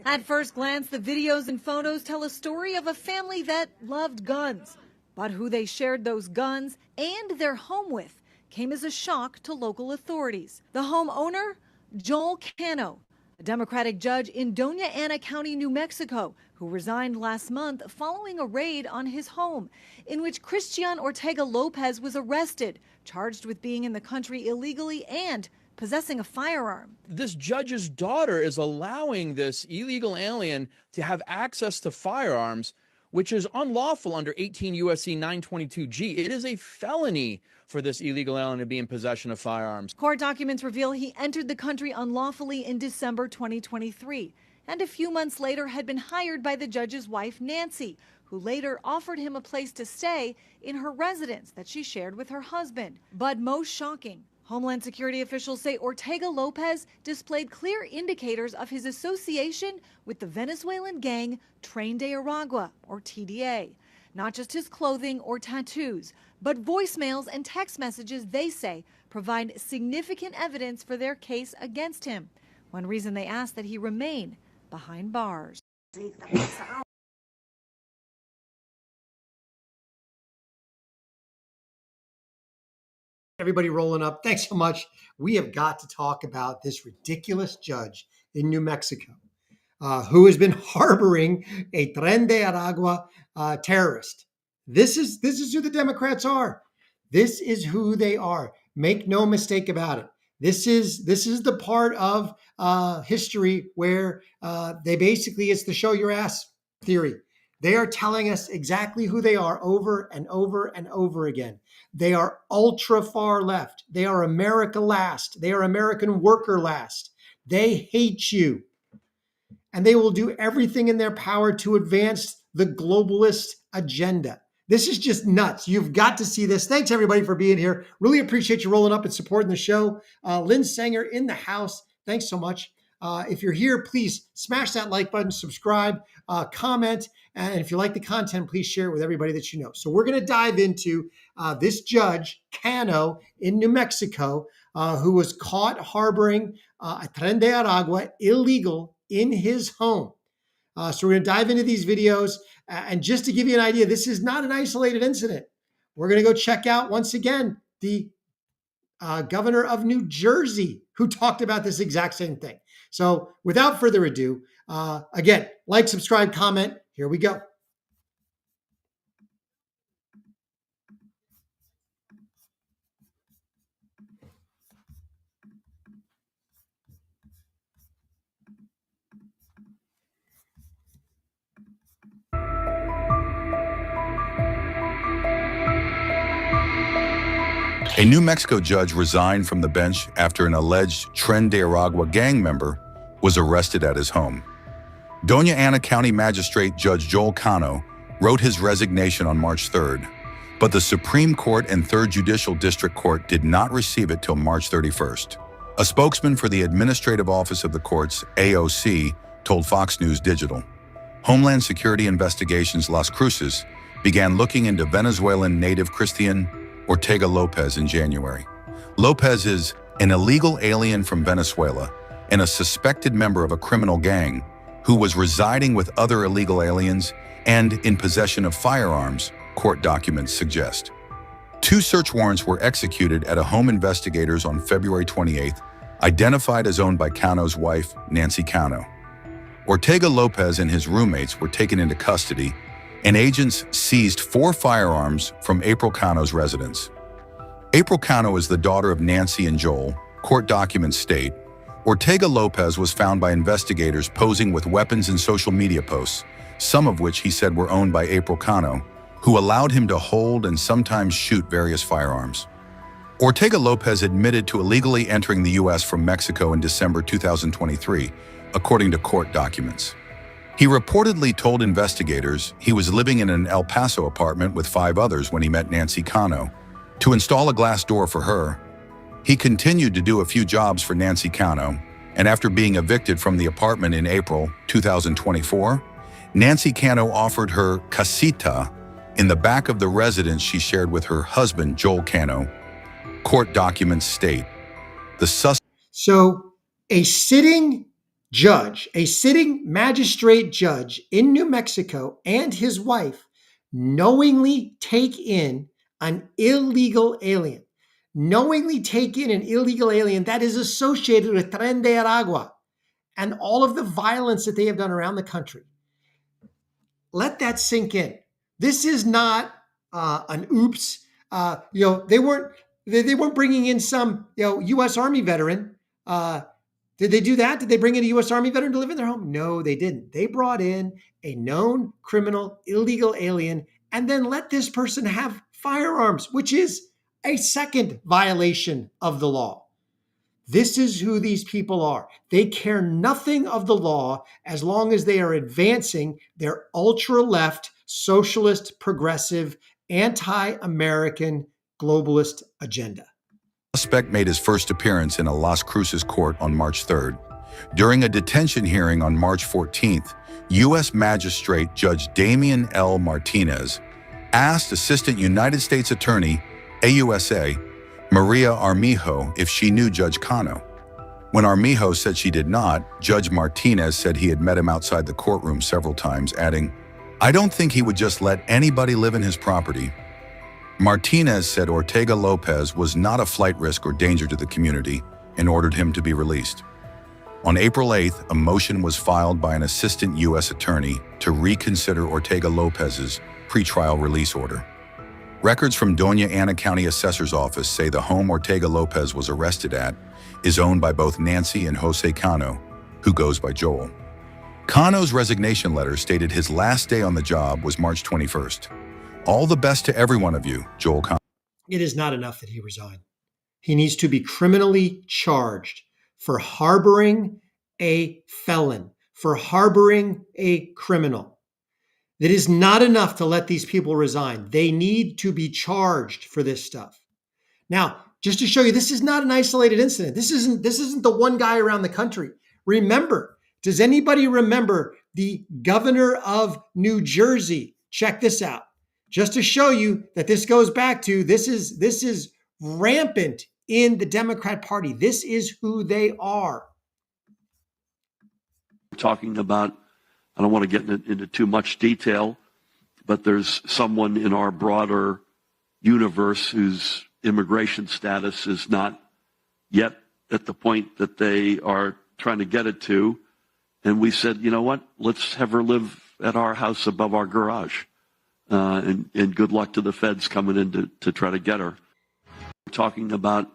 At first glance, the videos and photos tell a story of a family that loved guns. But who they shared those guns and their home with came as a shock to local authorities. The homeowner, Joel Cano, a Democratic judge in Doña Ana County, New Mexico, who resigned last month following a raid on his home, in which Christian Ortega Lopez was arrested, charged with being in the country illegally and possessing a firearm. This judge's daughter is allowing this illegal alien to have access to firearms, which is unlawful under 18 U.S.C. 922G. It is a felony for this illegal alien to be in possession of firearms. Court documents reveal he entered the country unlawfully in December 2023, and a few months later had been hired by the judge's wife, Nancy, who later offered him a place to stay in her residence that she shared with her husband. But most shocking, Homeland Security officials say Ortega Lopez displayed clear indicators of his association with the Venezuelan gang Tren de Aragua, or TDA. Not just his clothing or tattoos, but voicemails and text messages they say provide significant evidence for their case against him. One reason they ask that he remain behind bars. Everybody rolling up. Thanks so much. We have got to talk about this ridiculous judge in New Mexico who has been harboring a Tren de Aragua terrorist. This is who the Democrats are. This is who they are. Make no mistake about it. This is the part of history where they basically, it's the show your ass theory. They are telling us exactly who they are over and over and over again. They are ultra far left. They are America last. They are American worker last. They hate you. And they will do everything in their power to advance the globalist agenda. This is just nuts. You've got to see this. Thanks, everybody, for being here. Really appreciate you rolling up and supporting the show. Lynn Sanger in the house. Thanks so much. If you're here, please smash that like button, subscribe, comment, and if you like the content, please share it with everybody that you know. So we're going to dive into this judge, Cano, in New Mexico, who was caught harboring a Tren de Aragua illegal in his home. So we're going to dive into these videos. And just to give you an idea, this is not an isolated incident. We're going to go check out, once again, the governor of New Jersey, who talked about this exact same thing. So without further ado, again, like, subscribe, comment. Here we go. A New Mexico judge resigned from the bench after an alleged Tren de Aragua gang member was arrested at his home. Doña Ana County Magistrate Judge Joel Cano wrote his resignation on March 3rd, but the Supreme Court and 3rd Judicial District Court did not receive it till March 31st. A spokesman for the Administrative Office of the Courts, AOC, told Fox News Digital. Homeland Security Investigations Las Cruces began looking into Venezuelan native Christian Ortega Lopez in January. Lopez is an illegal alien from Venezuela and a suspected member of a criminal gang who was residing with other illegal aliens and in possession of firearms, court documents suggest. 2 search warrants were executed at a home investigators on February 28th, identified as owned by Cano's wife, Nancy Cano. Ortega Lopez and his roommates were taken into custody, and agents seized 4 firearms from April Cano's residence. April Cano is the daughter of Nancy and Joel, court documents state. Ortega Lopez was found by investigators posing with weapons in social media posts, some of which he said were owned by April Cano, who allowed him to hold and sometimes shoot various firearms. Ortega Lopez admitted to illegally entering the U.S. from Mexico in December 2023, according to court documents. He reportedly told investigators he was living in an El Paso apartment with 5 others when he met Nancy Cano. To install a glass door for her, he continued to do a few jobs for Nancy Cano, and after being evicted from the apartment in April 2024, Nancy Cano offered her casita in the back of the residence she shared with her husband, Joel Cano. Court documents state. So a sitting judge, a sitting magistrate judge in New Mexico, and his wife knowingly take in an illegal alien. Knowingly take in an illegal alien that is associated with Tren de Aragua and all of the violence that they have done around the country. Let that sink in. This is not an oops. They weren't bringing in some U.S. Army veteran. Did they do that? Did they bring in a U.S. Army veteran to live in their home? No, they didn't. They brought in a known criminal, illegal alien, and then let this person have firearms, which is a second violation of the law. This is who these people are. They care nothing of the law as long as they are advancing their ultra-left, socialist, progressive, anti-American, globalist agenda. The suspect made his first appearance in a Las Cruces court on March 3rd. During a detention hearing on March 14th, U.S. Magistrate Judge Damian L. Martinez asked Assistant United States Attorney, AUSA, Maria Armijo if she knew Judge Cano. When Armijo said she did not, Judge Martinez said he had met him outside the courtroom several times, adding, "I don't think he would just let anybody live in his property." Martinez said Ortega Lopez was not a flight risk or danger to the community and ordered him to be released. On April 8th, a motion was filed by an assistant U.S. attorney to reconsider Ortega Lopez's pretrial release order. Records from Doña Ana County Assessor's Office say the home Ortega Lopez was arrested at is owned by both Nancy and Jose Cano, who goes by Joel. Cano's resignation letter stated his last day on the job was March 21st. All the best to every one of you, Joel Cano. It is not enough that he resign. He needs to be criminally charged for harboring a felon, for harboring a criminal. It is not enough to let these people resign. They need to be charged for this stuff. Now, just to show you, this is not an isolated incident. This isn't the one guy around the country. Remember, does anybody remember the governor of New Jersey? Check this out. Just to show you that this goes back to, this is rampant in the Democrat Party. This is who they are. Talking about, I don't want to get into too much detail, but there's someone in our broader universe whose immigration status is not yet at the point that they are trying to get it to. And we said, you know what, let's have her live at our house above our garage. And good luck to the feds coming in to try to get her. Talking about,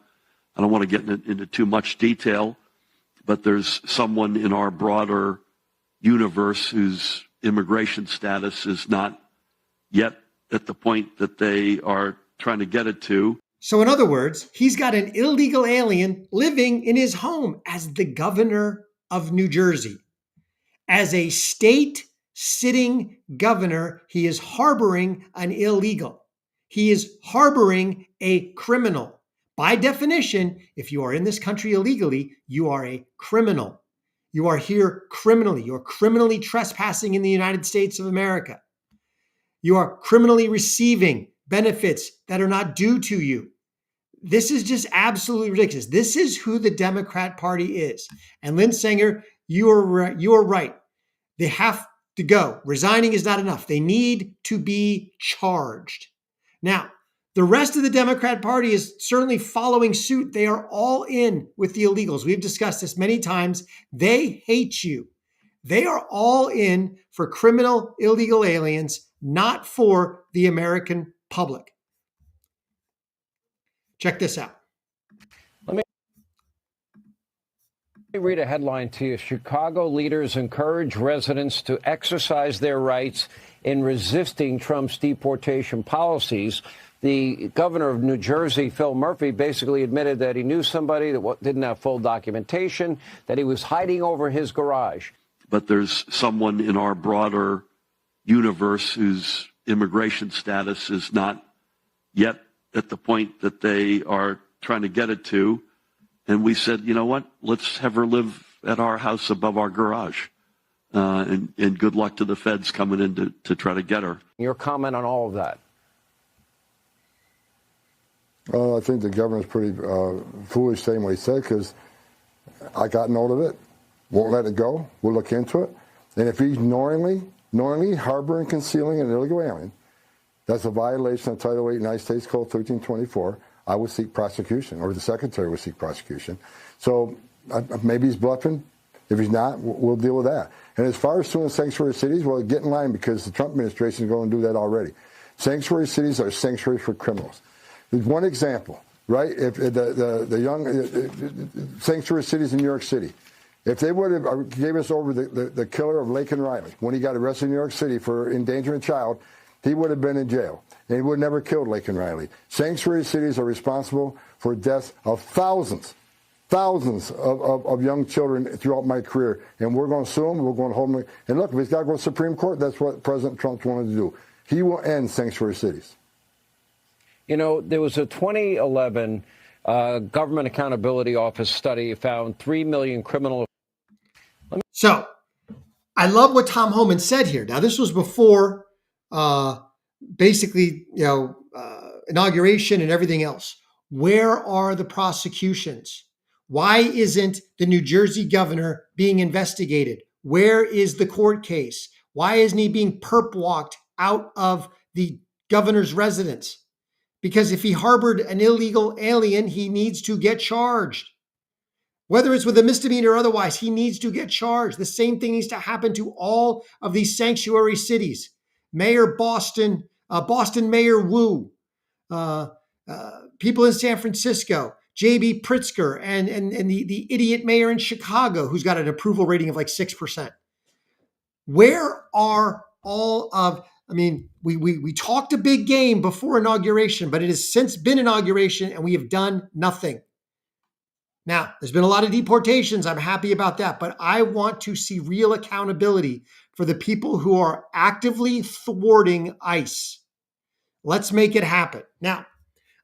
I don't want to get into too much detail, but there's someone in our broader universe whose immigration status is not yet at the point that they are trying to get it to. So in other words, he's got an illegal alien living in his home as the governor of New Jersey. As a state sitting governor, he is harboring an illegal. He is harboring a criminal. By definition, if you are in this country illegally, you are a criminal. You are here criminally. You are criminally trespassing in the United States of America. You are criminally receiving benefits that are not due to you. This is just absolutely ridiculous. This is who the Democrat Party is. And Lynn Sanger, you are right. They have to go. Resigning is not enough. They need to be charged. Now, the rest of the Democrat Party is certainly following suit. They are all in with the illegals. We've discussed this many times. They hate you. They are all in for criminal illegal aliens, not for the American public. Check this out. Let me read a headline to you. Chicago leaders encourage residents to exercise their rights in resisting Trump's deportation policies. The governor of New Jersey, Phil Murphy, basically admitted that he knew somebody that didn't have full documentation, that he was hiding over his garage. But there's someone in our broader universe whose immigration status is not yet at the point that they are trying to get it to. And we said, you know what, let's have her live at our house above our garage. And good luck to the feds coming in to try to get her. Your comment on all of that? Well, I think the governor's pretty foolish saying what he said, because I got note of it. won't let it go. We'll look into it. And if he's knowingly harboring, concealing an illegal alien, that's a violation of Title 8 United States Code 1324. I would seek prosecution, or the Secretary would seek prosecution. So maybe he's bluffing. If he's not, we'll deal with that. And as far as suing sanctuary cities, well, get in line, because the Trump administration is going to do that already. Sanctuary cities are sanctuaries for criminals. There's one example, right? If the young sanctuary cities in New York City, if they would have gave us over the killer of Laken Riley when he got arrested in New York City for endangering a child, he would have been in jail, and he would have never killed Laken Riley. Sanctuary cities are responsible for deaths of thousands of young children throughout my career, and we're going to sue them. We're going to hold them. And look, if he's got to go to the Supreme Court, that's what President Trump wanted to do. He will end sanctuary cities. You know, there was a 2011 Government Accountability Office study found 3 million criminal. So I love what Tom Homan said here. Now, this was before basically, inauguration and everything else. Where are the prosecutions? Why isn't the New Jersey governor being investigated? Where is the court case? Why isn't he being perp walked out of the governor's residence? Because if he harbored an illegal alien, he needs to get charged. Whether it's with a misdemeanor or otherwise, he needs to get charged. The same thing needs to happen to all of these sanctuary cities. Mayor Boston, Boston Mayor Wu, people in San Francisco, J.B. Pritzker, and the idiot mayor in Chicago, who's got an approval rating of like 6%. Where are all of, we talked a big game before inauguration, but it has since been inauguration and we have done nothing. Now, there's been a lot of deportations. I'm happy about that, but I want to see real accountability for the people who are actively thwarting ICE. Let's make it happen. Now,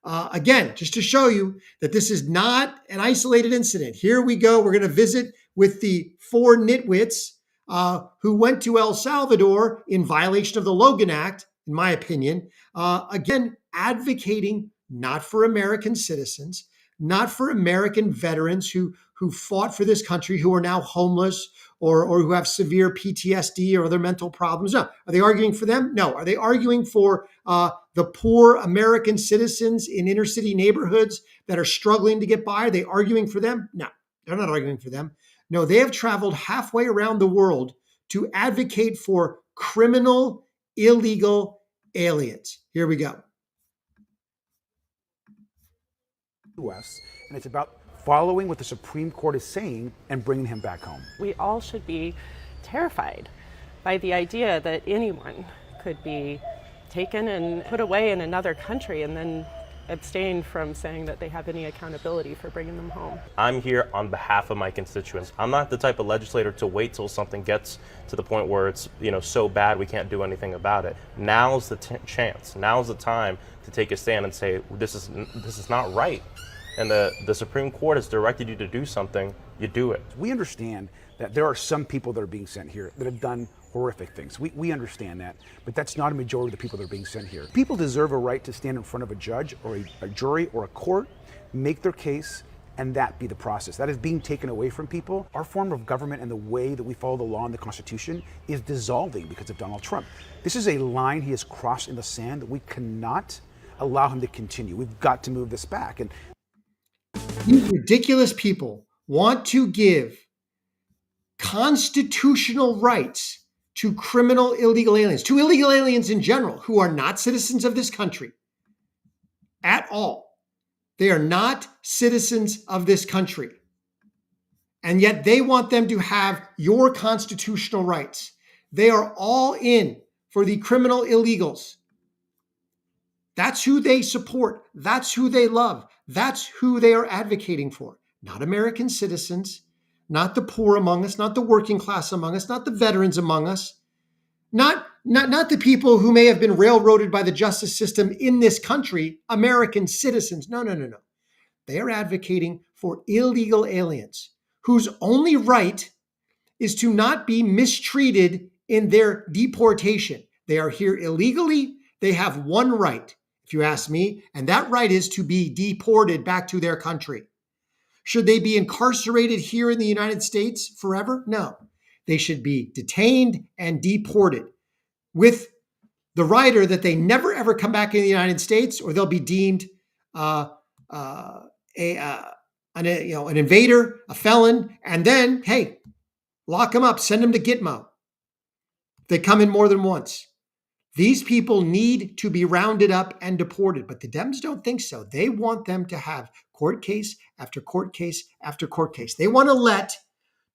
again, just to show you that this is not an isolated incident. Here we go. We're going to visit with the 4 nitwits who went to El Salvador in violation of the Logan Act, in my opinion, again, advocating not for American citizens, not for American veterans who fought for this country, who are now homeless or who have severe PTSD or other mental problems. No. Are they arguing for them? No. Are they arguing for the poor American citizens in inner city neighborhoods that are struggling to get by? Are they arguing for them? No, they're not arguing for them. No, they have traveled halfway around the world to advocate for criminal, illegal aliens. Here we go. US, and it's about following what the Supreme Court is saying and bringing him back home. We all should be terrified by the idea that anyone could be taken and put away in another country and then abstain from saying that they have any accountability for bringing them home. I'm here on behalf of my constituents. I'm not the type of legislator to wait till something gets to the point where it's so bad we can't do anything about it. Now's the chance. Now's the time to take a stand and say this is not right. And the Supreme Court has directed you to do something, you do it. We understand that there are some people that are being sent here that have done horrific things. We understand that, but that's not a majority of the people that are being sent here. People deserve a right to stand in front of a judge or a jury or a court, make their case, and that be the process. That is being taken away from people. Our form of government and the way that we follow the law and the Constitution is dissolving because of Donald Trump. This is a line he has crossed in the sand that we cannot allow him to continue. We've got to move this back. And these ridiculous people want to give constitutional rights to criminal illegal aliens, to illegal aliens in general, who are not citizens of this country at all. They are not citizens of this country. And yet they want them to have your constitutional rights. They are all in for the criminal illegals. That's who they support. That's who they love. That's who they are advocating for. Not American citizens, not the poor among us, not the working class among us, not the veterans among us, not the people who may have been railroaded by the justice system in this country, American citizens. No. They are advocating for illegal aliens whose only right is to not be mistreated in their deportation. They are here illegally. They have one right, if you ask me, and that right is to be deported back to their country. Should they be incarcerated here in the United States forever? No. They should be detained and deported with the rider that they never ever come back in the United States, or they'll be deemed an invader, a felon, and then, hey, lock them up, send them to Gitmo. They come in more than once. These people need to be rounded up and deported, but the Dems don't think so. They want them to have court case after court case after court case. They want to let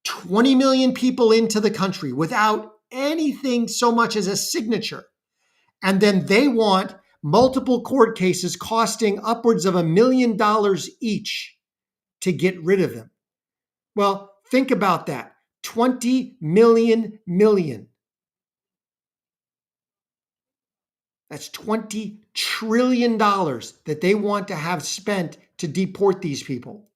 20 million people into the country without anything so much as a signature. And then they want multiple court cases costing upwards of $1 million each to get rid of them. Well, think about that. 20 million. That's $20 trillion that they want to have spent to deport these people.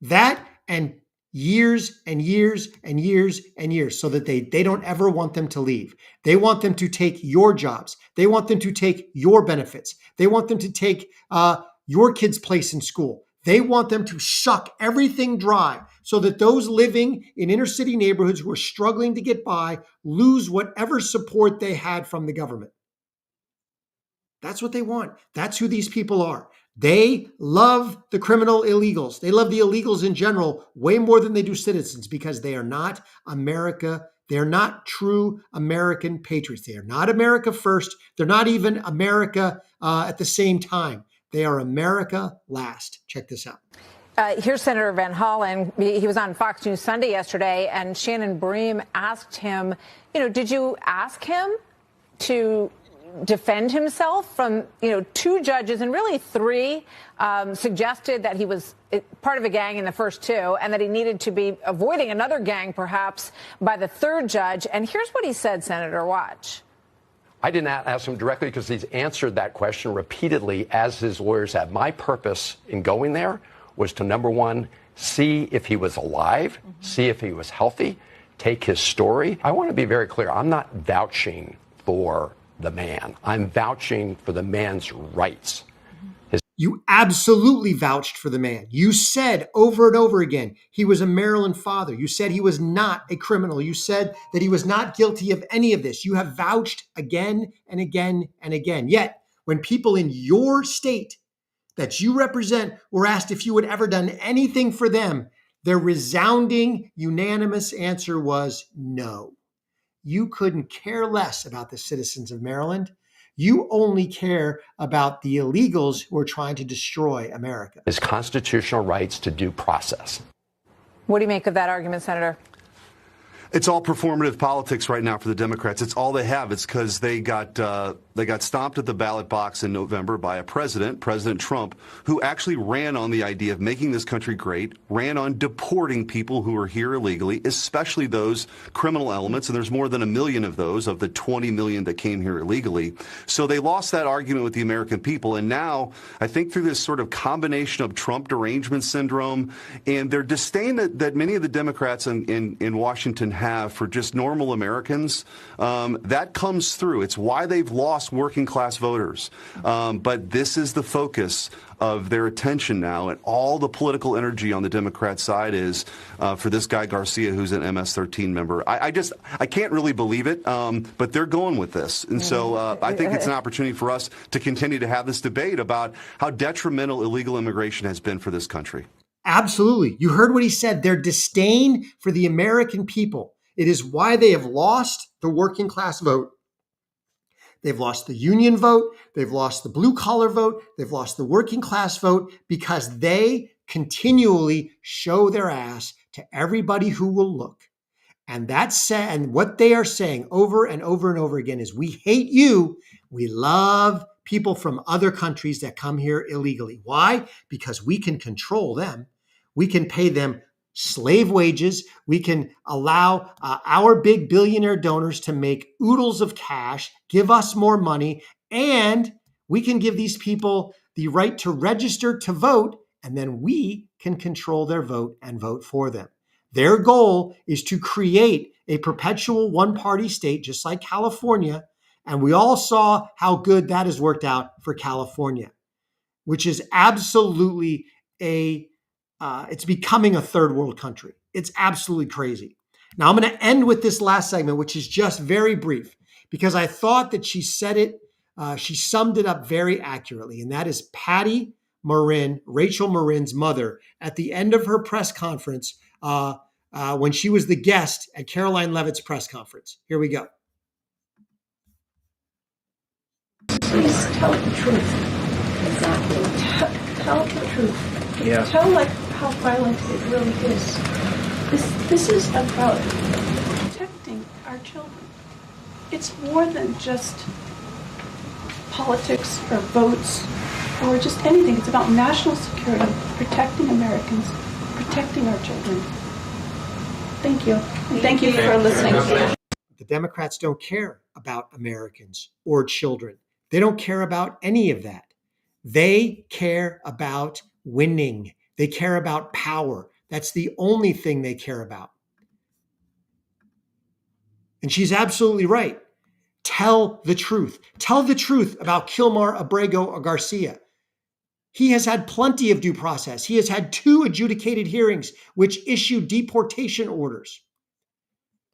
That and years and years and years and years, so that they don't ever want them to leave. They want them to take your jobs. They want them to take your benefits. They want them to take your kids' place in school. They want them to suck everything dry so that those living in inner city neighborhoods who are struggling to get by lose whatever support they had from the government. That's what they want. That's who these people are. They love the criminal illegals. They love the illegals in general way more than they do citizens, because they are not America. They're not true American patriots. They are not America first. They're not even America at the same time. They are America last. Check this out. Here's Senator Van Hollen. He was on Fox News Sunday yesterday, and Shannon Bream asked him, did you ask him to defend himself from, two judges, and really three suggested that he was part of a gang in the first two, and that he needed to be avoiding another gang perhaps by the third judge. And here's what he said, Senator. Watch. I did not ask him directly because he's answered that question repeatedly, as his lawyers have. My purpose in going there was to, number one, see if he was alive, see if he was healthy, take his story. I want to be very clear. I'm not vouching for the man. I'm vouching for the man's rights. You absolutely vouched for the man. You said over and over again, he was a Maryland father. You said he was not a criminal. You said that he was not guilty of any of this. You have vouched again and again and again. Yet, when people in your state that you represent were asked if you had ever done anything for them, their resounding, unanimous answer was no. You couldn't care less about the citizens of Maryland. You only care about the illegals who are trying to destroy America. His constitutional rights to due process. What do you make of that argument, Senator? It's all performative politics right now for the Democrats. It's all they have. It's because they got stomped at the ballot box in November by a President Trump, who actually ran on the idea of making this country great, ran on deporting people who are here illegally, especially those criminal elements. And there's more than 1 million of those, of the 20 million that came here illegally. So they lost that argument with the American people. And now I think through this sort of combination of Trump derangement syndrome and their disdain that many of the Democrats in Washington have for just normal Americans, that comes through. It's why they've lost working class voters. But this is the focus of their attention now, and all the political energy on the Democrat side is for this guy Garcia, who's an MS-13 member. I can't really believe it, but they're going with this. And so I think it's an opportunity for us to continue to have this debate about how detrimental illegal immigration has been for this country. Absolutely. You heard what he said. Their disdain for the American people. It is why they have lost the working class vote. They've lost the union vote. They've lost the blue collar vote. They've lost the working class vote, because they continually show their ass to everybody who will look. And that's sad. And what they are saying over and over and over again is, we hate you. We love people from other countries that come here illegally. Why? Because we can control them. We can pay them slave wages. We can allow our big billionaire donors to make oodles of cash, give us more money, and we can give these people the right to register to vote, and then we can control their vote and vote for them. Their goal is to create a perpetual one-party state, just like California, and we all saw how good that has worked out for California, which is absolutely a it's becoming a third world country. It's absolutely crazy. Now, I'm going to end with this last segment, which is just very brief, because I thought that she said it, she summed it up very accurately, and that is Patty Marin, Rachel Marin's mother, at the end of her press conference when she was the guest at Caroline Leavitt's press conference. Here we go. Please tell the truth. Exactly. Tell the truth. Yeah. Tell how violent it really is. This is about protecting our children. It's more than just politics or votes or just anything. It's about national security, protecting Americans, protecting our children. Thank you. And thank you for listening. The Democrats don't care about Americans or children. They don't care about any of that. They care about winning. They care about power. That's the only thing they care about. And she's absolutely right. Tell the truth. Tell the truth about Kilmar Abrego Garcia. He has had plenty of due process. He has had 2 adjudicated hearings which issued deportation orders.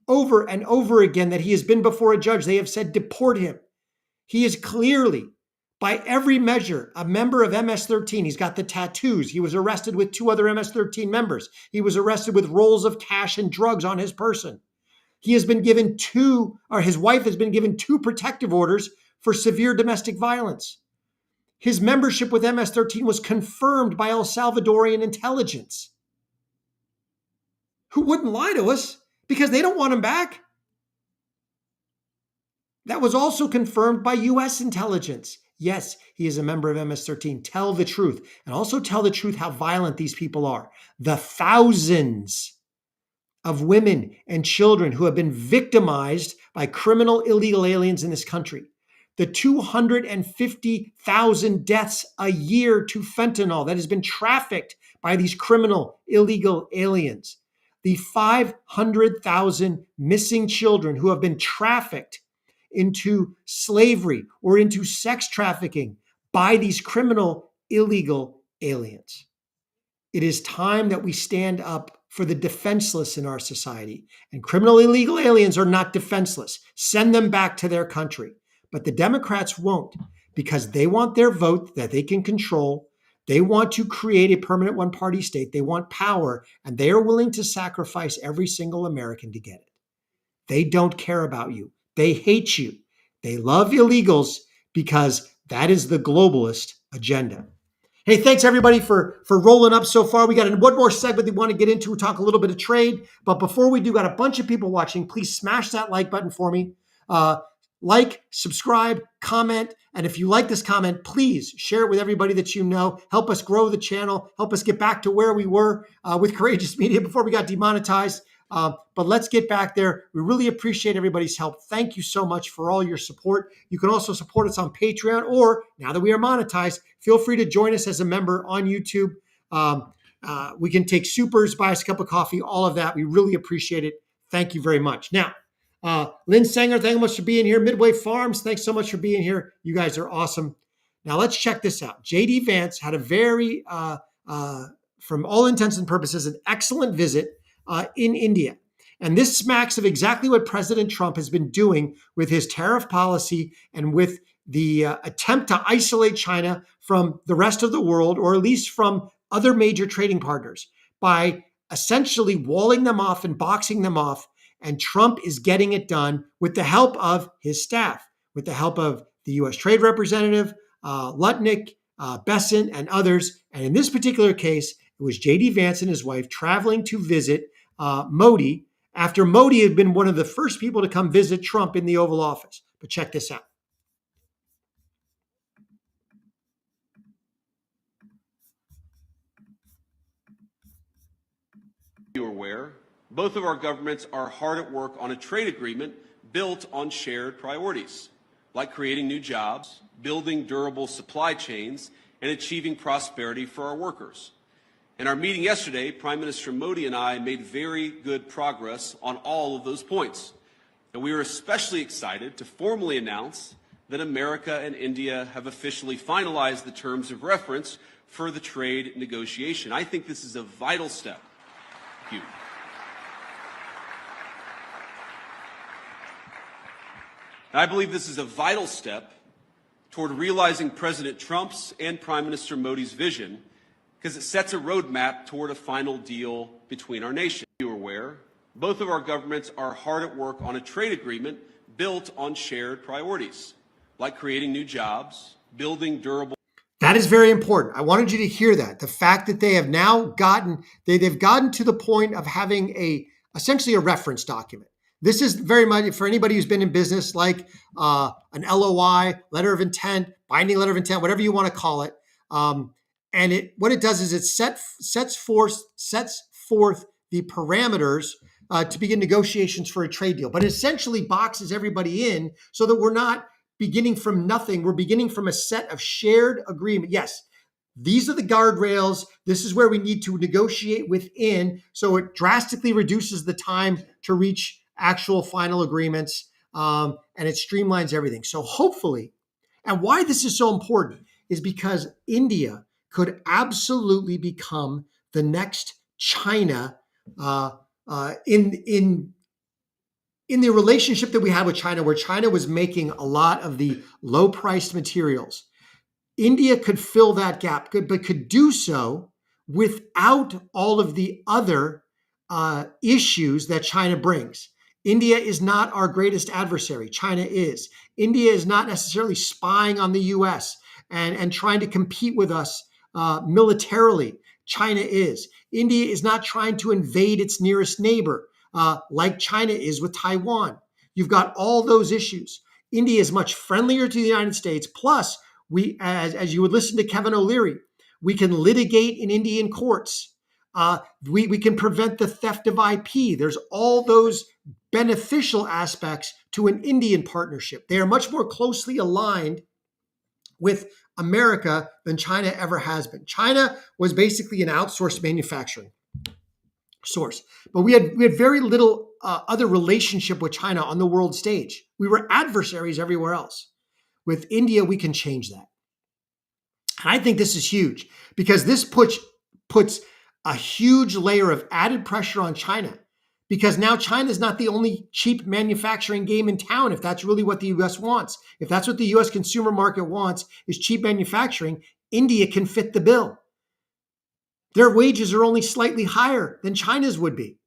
Over and over again that he has been before a judge, they have said deport him. He is clearly, by every measure, a member of MS-13. He's got the tattoos. He was arrested with 2 other MS-13 members. He was arrested with rolls of cash and drugs on his person. He has been given his wife has been given 2 protective orders for severe domestic violence. His membership with MS-13 was confirmed by El Salvadorian intelligence, who wouldn't lie to us because they don't want him back. That was also confirmed by U.S. intelligence. Yes, he is a member of MS-13. Tell the truth. And also tell the truth how violent these people are. The thousands of women and children who have been victimized by criminal illegal aliens in this country. The 250,000 deaths a year to fentanyl that has been trafficked by these criminal illegal aliens. The 500,000 missing children who have been trafficked into slavery or into sex trafficking by these criminal illegal aliens. It is time that we stand up for the defenseless in our society. And criminal illegal aliens are not defenseless. Send them back to their country. But the Democrats won't, because they want their vote that they can control. They want to create a permanent one-party state. They want power, and they are willing to sacrifice every single American to get it. They don't care about you. They hate you. They love illegals because that is the globalist agenda. Hey, thanks everybody for rolling up so far. We got one more segment we want to get into. We'll talk a little bit of trade. But before we do, got a bunch of people watching. Please smash that like button for me. Like, subscribe, comment. And if you like this comment, please share it with everybody that you know. Help us grow the channel. Help us get back to where we were with Courageous Media before we got demonetized. But let's get back there. We really appreciate everybody's help. Thank you so much for all your support. You can also support us on Patreon, or now that we are monetized, feel free to join us as a member on YouTube. We can take supers, buy us a cup of coffee, all of that. We really appreciate it. Thank you very much. Now, Lynn Sanger, thank you much for being here. Midway Farms, thanks so much for being here. You guys are awesome. Now let's check this out. JD Vance had a very, from all intents and purposes, an excellent visit in India. And this smacks of exactly what President Trump has been doing with his tariff policy and with the attempt to isolate China from the rest of the world, or at least from other major trading partners, by essentially walling them off and boxing them off. And Trump is getting it done with the help of his staff, with the help of the U.S. Trade Representative, Lutnick, Besant, and others. And in this particular case, it was J.D. Vance and his wife traveling to visit Modi, after Modi had been one of the first people to come visit Trump in the Oval Office. But check this out. You're aware, both of our governments are hard at work on a trade agreement built on shared priorities, like creating new jobs, building durable supply chains, and achieving prosperity for our workers. In our meeting yesterday, Prime Minister Modi and I made very good progress on all of those points. And we are especially excited to formally announce that America and India have officially finalized the terms of reference for the trade negotiation. I think this is a vital step. Thank you. I believe this is a vital step toward realizing President Trump's and Prime Minister Modi's vision, because it sets a roadmap toward a final deal between our nations. You're aware, both of our governments are hard at work on a trade agreement built on shared priorities, like creating new jobs, building durable. That is very important. I wanted you to hear that. The fact that they have now they've gotten to the point of having essentially a reference document. This is very much for anybody who's been in business, like an LOI, letter of intent, binding letter of intent, whatever you want to call it. And what it does is it sets forth the parameters to begin negotiations for a trade deal, but essentially boxes everybody in so that we're not beginning from nothing. We're beginning from a set of shared agreement. Yes, these are the guardrails. This is where we need to negotiate within. So it drastically reduces the time to reach actual final agreements, and it streamlines everything. So hopefully, and why this is so important is because India could absolutely become the next China in the relationship that we had with China, where China was making a lot of the low-priced materials. India could fill that gap, but could do so without all of the other issues that China brings. India is not our greatest adversary. China is. India is not necessarily spying on the US and trying to compete with us militarily. China is. India is not trying to invade its nearest neighbor like China is with Taiwan. You've got all those issues. India is much friendlier to the United States. Plus, we, as you would listen to Kevin O'Leary, we can litigate in Indian courts. We can prevent the theft of IP. There's all those beneficial aspects to an Indian partnership. They are much more closely aligned with America than China ever has been. China was basically an outsourced manufacturing source, but we had very little other relationship with China on the world stage. We were adversaries everywhere else. With India, we can change that. And I think this is huge because this puts a huge layer of added pressure on China, because now China is not the only cheap manufacturing game in town. If that's really what the U.S. wants, if that's what the U.S. consumer market wants, is cheap manufacturing, India can fit the bill. Their wages are only slightly higher than China's would be.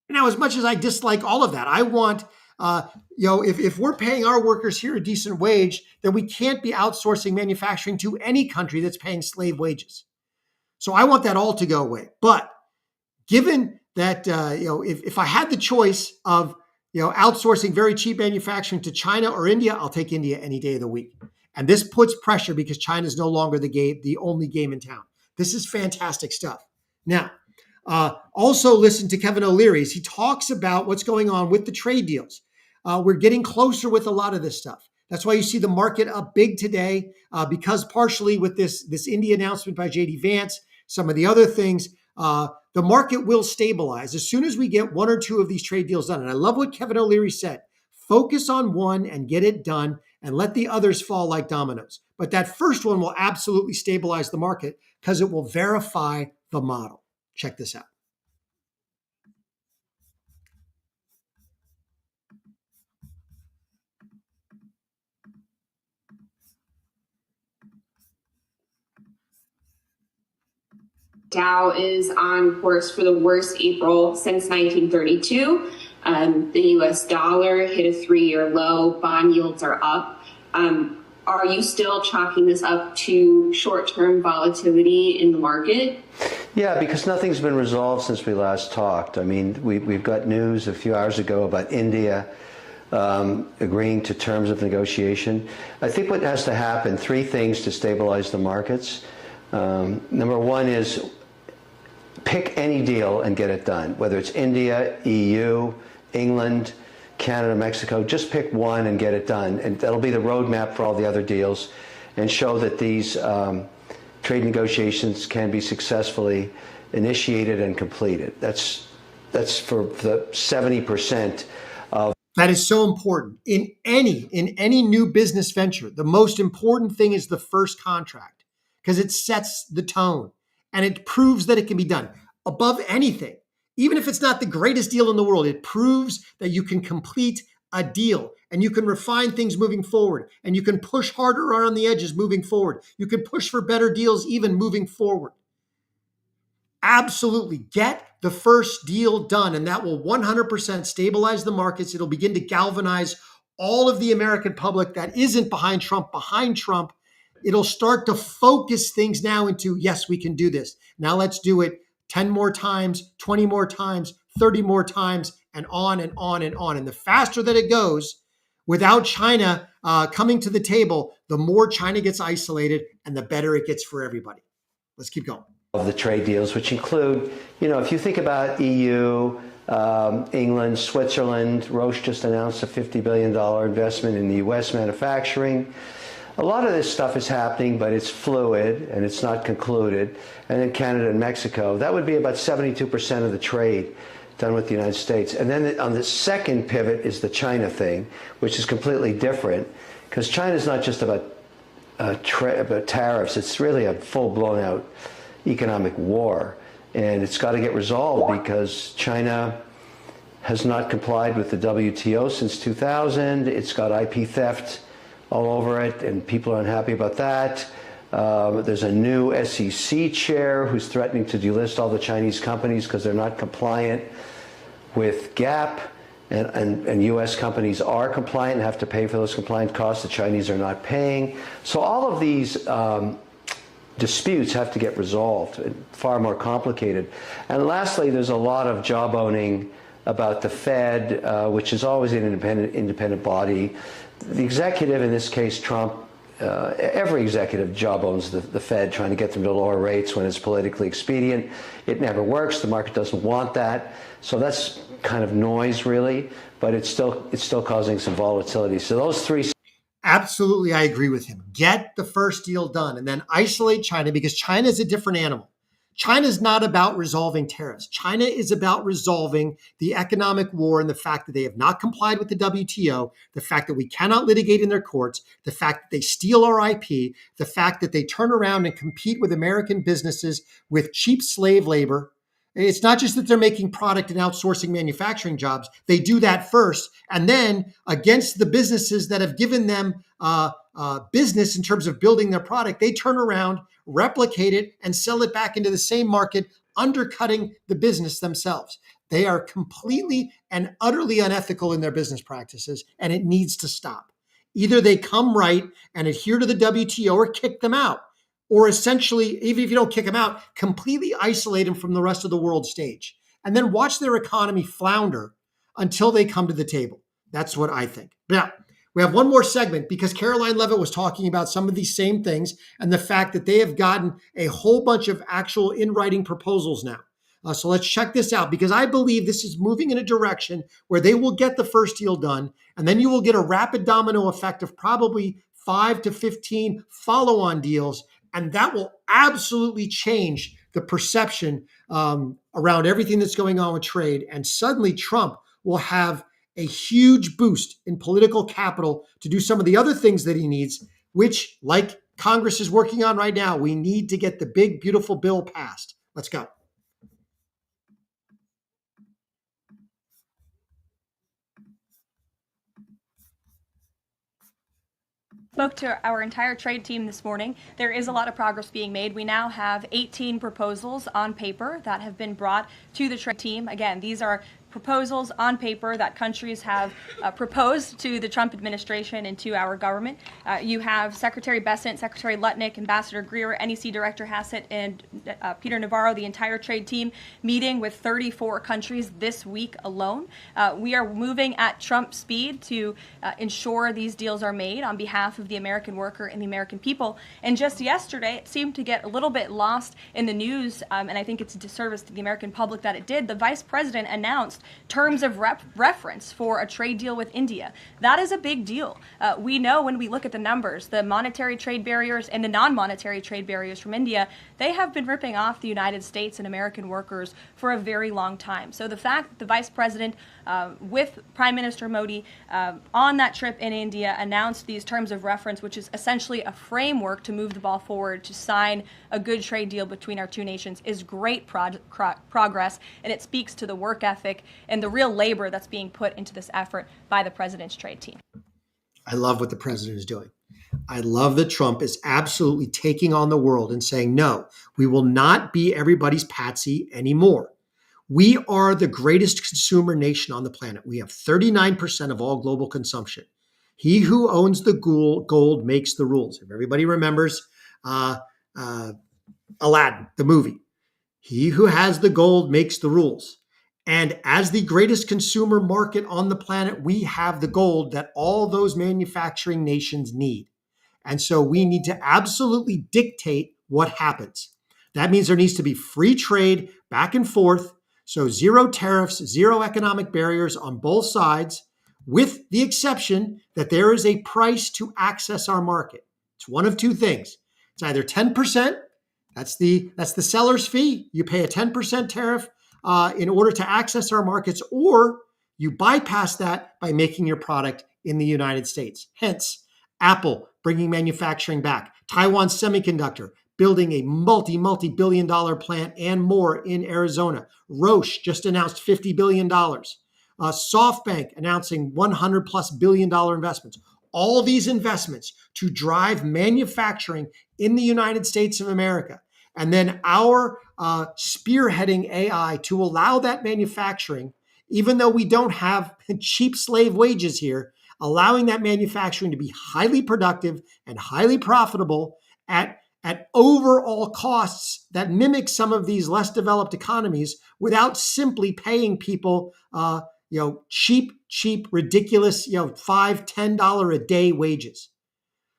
Now, as much as I dislike all of that, I want, if we're paying our workers here a decent wage, then we can't be outsourcing manufacturing to any country that's paying slave wages. So I want that all to go away. But given that, if I had the choice of, outsourcing very cheap manufacturing to China or India, I'll take India any day of the week. And this puts pressure because China is no longer the only game in town. This is fantastic stuff. Now, also listen to Kevin O'Leary as he talks about what's going on with the trade deals. We're getting closer with a lot of this stuff. That's why you see the market up big today, because partially with this India announcement by J.D. Vance, some of the other things, the market will stabilize as soon as we get one or two of these trade deals done. And I love what Kevin O'Leary said. Focus on one and get it done and let the others fall like dominoes. But that first one will absolutely stabilize the market because it will verify the model. Check this out. Dow is on course for the worst April since 1932. The U.S. dollar hit a 3-year low. Bond yields are up. Are you still chalking this up to short-term volatility in the market? Yeah, because nothing's been resolved since we last talked. I mean, we've got news a few hours ago about India agreeing to terms of negotiation. I think what has to happen, 3 things to stabilize the markets. Number 1 is pick any deal and get it done, whether it's India, EU, England, Canada, Mexico. Just pick one and get it done, and that'll be the roadmap for all the other deals, and show that these trade negotiations can be successfully initiated and completed. That's for the 70% of. That is so important in any new business venture. The most important thing is the first contract. because it sets the tone and it proves that it can be done above anything. Even if it's not the greatest deal in the world, it proves that you can complete a deal and you can refine things moving forward and you can push harder around the edges moving forward. You can push for better deals even moving forward. Absolutely get the first deal done, and that will 100% stabilize the markets. It'll begin to galvanize all of the American public that isn't behind Trump. It'll start to focus things now into, yes, we can do this. Now let's do it 10 more times, 20 more times, 30 more times, and on and on and on. And the faster that it goes, without China coming to the table, the more China gets isolated and the better it gets for everybody. Let's keep going. Of the trade deals, which include, if you think about EU, England, Switzerland, Roche just announced a $50 billion investment in the U.S. manufacturing. A lot of this stuff is happening, but it's fluid and it's not concluded. And then Canada and Mexico, that would be about 72% of the trade done with the United States. And then on the second pivot is the China thing, which is completely different, because China is not just about tariffs. It's really a full-blown out economic war, and it's got to get resolved because China has not complied with the WTO since 2000. It's got IP theft all over it, and people are unhappy about that. There's a new SEC chair who's threatening to delist all the Chinese companies because they're not compliant with GAAP, and U.S. companies are compliant and have to pay for those compliant costs. The Chinese are not paying. So all of these disputes have to get resolved, far more complicated. And lastly, there's a lot of jawboning about the Fed, which is always an independent body. The executive, in this case Trump, every executive jawbones the Fed, trying to get them to lower rates when it's politically expedient. It never works. The market doesn't want that. So that's kind of noise, really, but it's still causing some volatility. So those three. Absolutely, I agree with him. Get the first deal done and then isolate China, because China is a different animal. China is not about resolving tariffs. China is about resolving the economic war and the fact that they have not complied with the WTO, the fact that we cannot litigate in their courts, the fact that they steal our IP, the fact that they turn around and compete with American businesses with cheap slave labor. It's not just that they're making product and outsourcing manufacturing jobs. They do that first. And then against the businesses that have given them business in terms of building their product, they turn around, replicate it, and sell it back into the same market, undercutting the business themselves. They are completely and utterly unethical in their business practices, and it needs to stop. Either they come right and adhere to the WTO or kick them out. Or essentially, even if you don't kick them out, completely isolate them from the rest of the world stage. And then watch their economy flounder until they come to the table. That's what I think. Now, we have one more segment because Caroline Levitt was talking about some of these same things and the fact that they have gotten a whole bunch of actual in-writing proposals now. So let's check this out, because I believe this is moving in a direction where they will get the first deal done, and then you will get a rapid domino effect of probably 5 to 15 follow-on deals. And that will absolutely change the perception around everything that's going on with trade. And suddenly Trump will have a huge boost in political capital to do some of the other things that he needs, which, like Congress is working on right now, we need to get the big, beautiful bill passed. Let's go. Spoke to our entire trade team this morning. There is a lot of progress being made. We now have 18 proposals on paper that have been brought to the trade team. Again, these are proposals on paper that countries have proposed to the Trump administration and to our government. You have Secretary Bessent, Secretary Lutnick, Ambassador Greer, NEC Director Hassett, and Peter Navarro, the entire trade team, meeting with 34 countries this week alone. We are moving at Trump speed to ensure these deals are made on behalf of the American worker and the American people. And just yesterday, it seemed to get a little bit lost in the news, and I think it's a disservice to the American public that it did. The Vice President announced terms of reference for a trade deal with India. That is a big deal. We know when we look at the numbers, the monetary trade barriers and the non-monetary trade barriers from India, they have been ripping off the United States and American workers for a very long time. So the fact that the Vice President with Prime Minister Modi on that trip in India announced these terms of reference, which is essentially a framework to move the ball forward to sign a good trade deal between our two nations, is great progress, and it speaks to the work ethic and the real labor that's being put into this effort by the president's trade team. I love what the president is doing. I love that Trump is absolutely taking on the world and saying, no, we will not be everybody's patsy anymore. We are the greatest consumer nation on the planet. We have 39% of all global consumption. He who owns the gold makes the rules. If everybody remembers Aladdin, the movie, he who has the gold makes the rules. And as the greatest consumer market on the planet, we have the gold that all those manufacturing nations need. And so we need to absolutely dictate what happens. That means there needs to be free trade back and forth. So zero tariffs, zero economic barriers on both sides, with the exception that there is a price to access our market. It's one of two things. It's either 10%, that's the seller's fee. You pay a 10% tariff in order to access our markets, or you bypass that by making your product in the United States. Hence, Apple bringing manufacturing back, Taiwan Semiconductor building a multi-billion dollar plant and more in Arizona. Roche just announced $50 billion. SoftBank announcing $100+ billion investments. All of these investments to drive manufacturing in the United States of America. And then our spearheading AI to allow that manufacturing, even though we don't have cheap slave wages here, allowing that manufacturing to be highly productive and highly profitable at overall costs that mimic some of these less developed economies without simply paying people cheap, ridiculous, $5, $10 a day wages.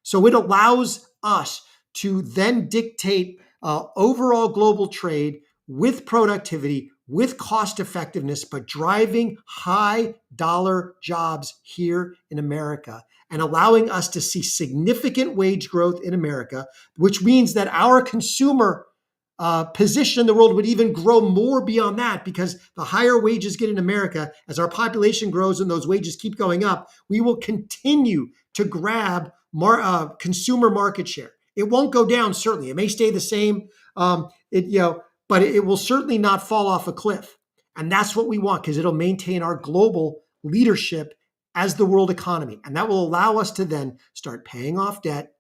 So it allows us to then dictate overall global trade with productivity, with cost effectiveness, but driving high dollar jobs here in America and allowing us to see significant wage growth in America, which means that our consumer position in the world would even grow more beyond that, because the higher wages get in America, as our population grows and those wages keep going up, we will continue to grab consumer market share. It won't go down, certainly. It may stay the same, but it will certainly not fall off a cliff. And that's what we want, because it'll maintain our global leadership as the world economy. And that will allow us to then start paying off debt.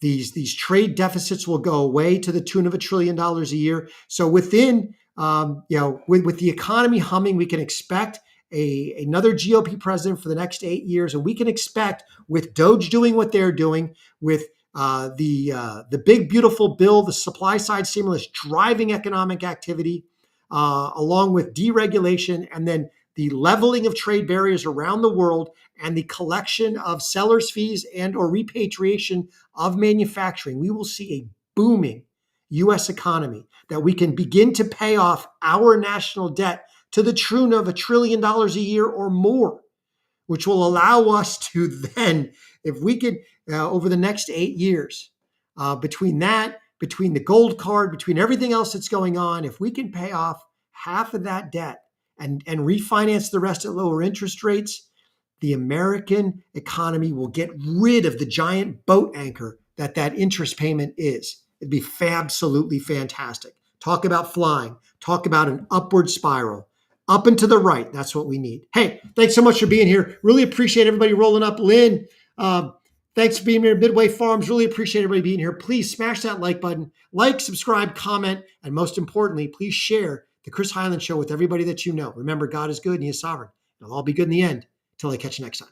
These trade deficits will go away to the tune of $1 trillion a year. So within, with the economy humming, we can expect another GOP president for the next 8 years. And we can expect, with DOGE doing what they're doing, with the big, beautiful bill, the supply side stimulus driving economic activity, along with deregulation, and then the leveling of trade barriers around the world, and the collection of sellers' fees and or repatriation of manufacturing, we will see a booming U.S. economy that we can begin to pay off our national debt to the tune of $1 trillion a year or more, which will allow us to then, if we could, over the next 8 years, between the gold card, between everything else that's going on, if we can pay off half of that debt and refinance the rest at lower interest rates, the American economy will get rid of the giant boat anchor that interest payment is. It'd be absolutely fantastic. Talk about flying. Talk about an upward spiral. Up and to the right. That's what we need. Hey, thanks so much for being here. Really appreciate everybody rolling up. Lynn, thanks for being here. Midway Farms, really appreciate everybody being here. Please smash that like button. Like, subscribe, comment, and most importantly, please share the Chris Highland Show with everybody that you know. Remember, God is good and He is sovereign. It'll all be good in the end. Until I catch you next time.